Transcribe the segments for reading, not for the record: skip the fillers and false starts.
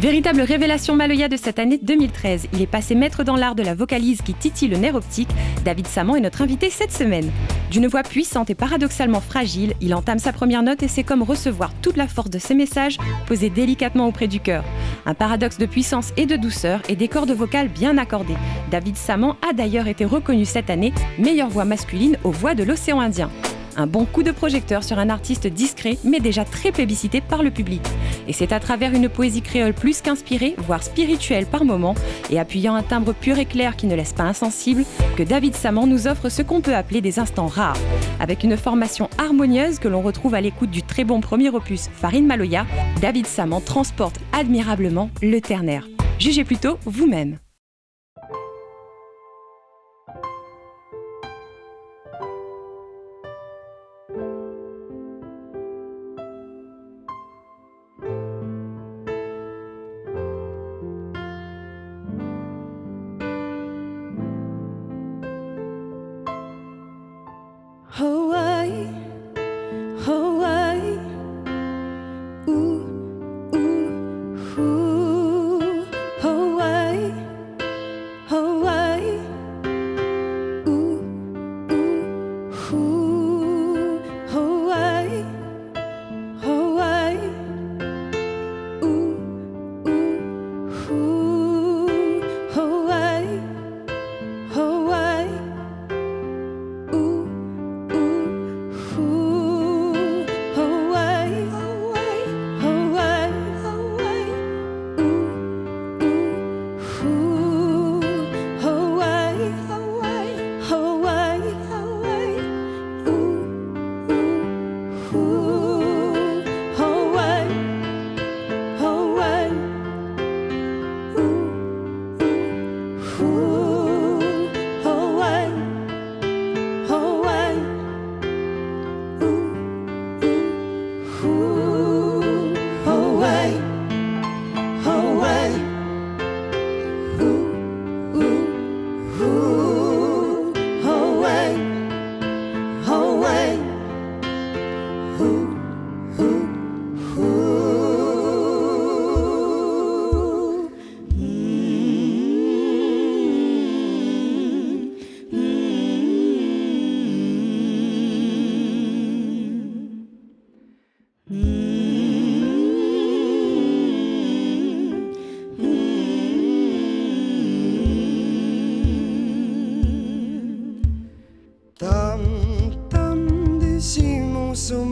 Véritable révélation Maloya de cette année 2013, il est passé maître dans l'art de la vocalise qui titille le nerf optique. David Saman est notre invité cette semaine. D'une voix puissante et paradoxalement fragile, il entame sa première note et c'est comme recevoir toute la force de ses messages posés délicatement auprès du cœur. Un paradoxe de puissance et de douceur et des cordes vocales bien accordées. David Saman a d'ailleurs été reconnu cette année meilleure voix masculine aux voix de l'océan Indien. Un bon coup de projecteur sur un artiste discret, mais déjà très plébiscité par le public. Et c'est à travers une poésie créole plus qu'inspirée, voire spirituelle par moments, et appuyant un timbre pur et clair qui ne laisse pas insensible, que David Saman nous offre ce qu'on peut appeler des instants rares. Avec une formation harmonieuse que l'on retrouve à l'écoute du très bon premier opus Farine Maloya, David Saman transporte admirablement le ternaire. Jugez plutôt vous-même. Hawaii, Hawaii, ooh, ooh, ooh, Hawaii, Hawaii, ooh, ooh, ooh, Hawaii, Hawaii, ooh, ooh, ooh, Hawaii, Hawaii.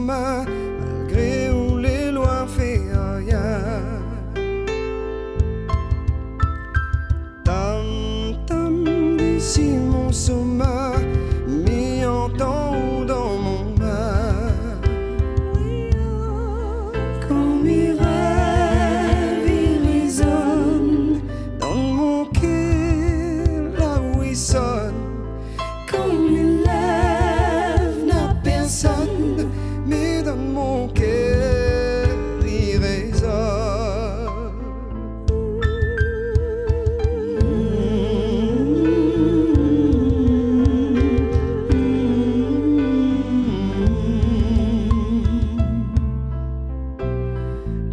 Malgré où les lois fait rien. Tam tam d'ici mon soma, mis en temps ou dans mon bain. Quand mes rêves ils résonnent dans mon cœur là où ils sonnent, quand mes lèvres n'a personne. Mais dans mon cœur, il résonne.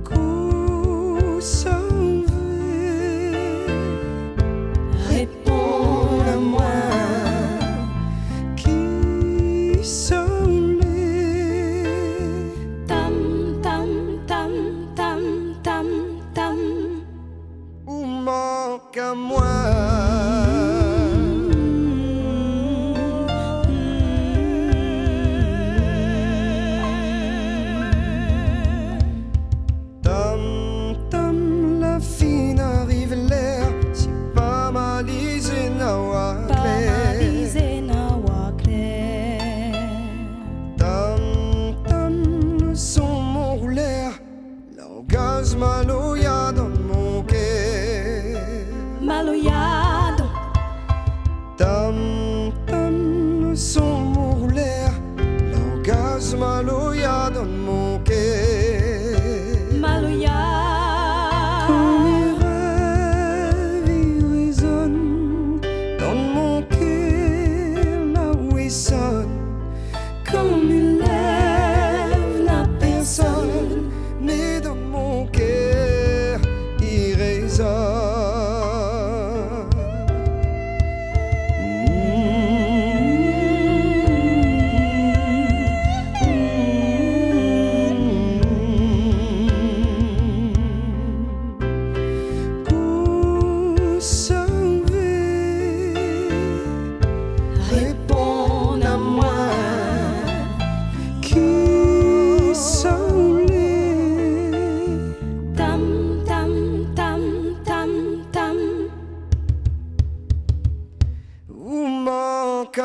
Qu'on s'en veut, réponds à moi. Qui sont manque à moi. Tam tam la fine arrive l'air, si pas malisé na wa clair. Tam tam le son mon roulaire, l'orgasme maloya dans mon cœur. Maloyado. Tam tam le son mon roulaire, l'orgasme maloya dans mon cœur. Maloyado. Quand mes rêves ils résonnent dans mon cœur là où ils sonnent, quand mes lèvres n'a personne, mais dans mon cœur ils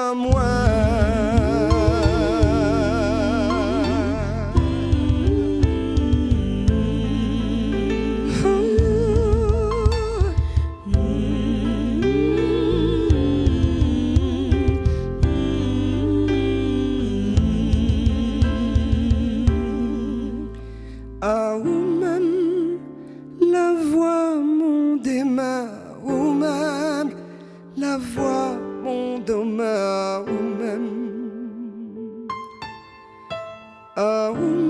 à moi. Ah, ou même la voix mon démarre, ou même la voix mon dommage, ou même ah, ou